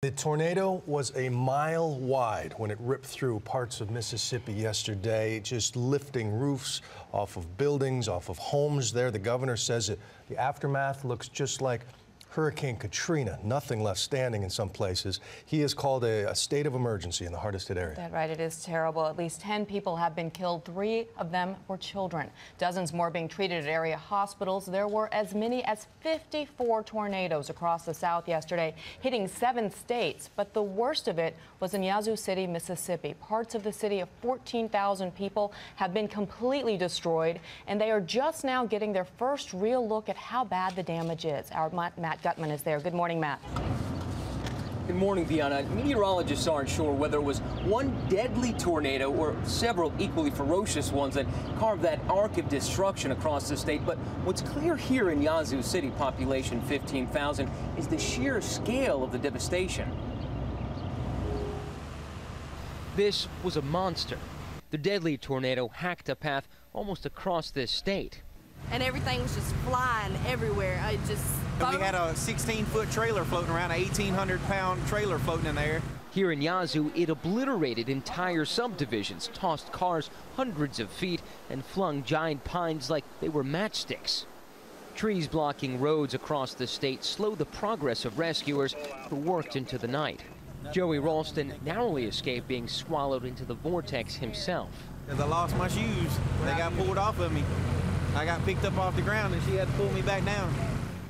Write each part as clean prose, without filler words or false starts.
The tornado was a mile wide when it ripped through parts of Mississippi yesterday, just lifting roofs off of buildings, off of homes there. The governor says the aftermath looks just like Hurricane Katrina, nothing left standing in some places. He has called a state of emergency in the hardest hit area. That's right, it is terrible. At least 10 people have been killed. 3 of them were children. Dozens more being treated at area hospitals. There were as many as 54 tornadoes across the South yesterday, hitting 7 states. But the worst of it was in Yazoo City, Mississippi. Parts of the city of 14,000 people have been completely destroyed, and they are just now getting their first real look at how bad the damage is. Our Matt Gutman is there. Good morning, Matt. Good morning, Deanna. Meteorologists aren't sure whether it was one deadly tornado or several equally ferocious ones that carved that arc of destruction across the state. But what's clear here in Yazoo City, population 15,000, is the sheer scale of the devastation. This was a monster. The deadly tornado hacked a path almost across this state. And everything was just flying everywhere. We had a 16-foot trailer floating around, an 1,800-pound trailer floating in the air. Here in Yazoo, it obliterated entire subdivisions, tossed cars hundreds of feet, and flung giant pines like they were matchsticks. Trees blocking roads across the state slowed the progress of rescuers who worked into the night. Joey Ralston narrowly escaped being swallowed into the vortex himself. As I lost my shoes, they got pulled off of me. I got picked up off the ground and she had to pull me back down.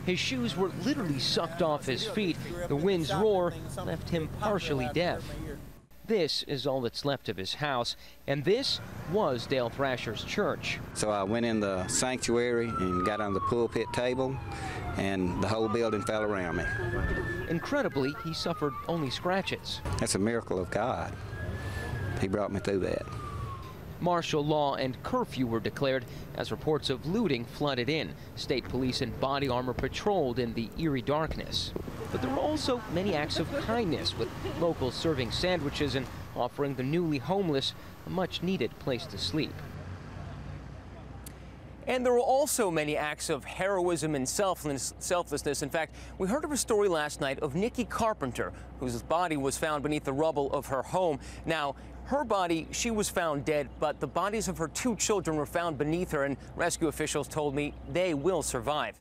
His shoes were literally sucked off his feet. The wind's roar left him partially deaf. This is all that's left of his house, and this was Dale Thrasher's church. So I went in the sanctuary and got on the pulpit table, and the whole building fell around me. Incredibly, he suffered only scratches. That's a miracle of God. He brought me through that. Martial law and curfew were declared as reports of looting flooded in. State police and body armor patrolled in the eerie darkness. But there were also many acts of kindness, with locals serving sandwiches and offering the newly homeless a much-needed place to sleep. And there were also many acts of heroism and selflessness. In fact, we heard of a story last night of Nikki Carpenter, whose body was found beneath the rubble of her home. Now, her body, she was found dead, but the bodies of her 2 children were found beneath her, and rescue officials told me they will survive.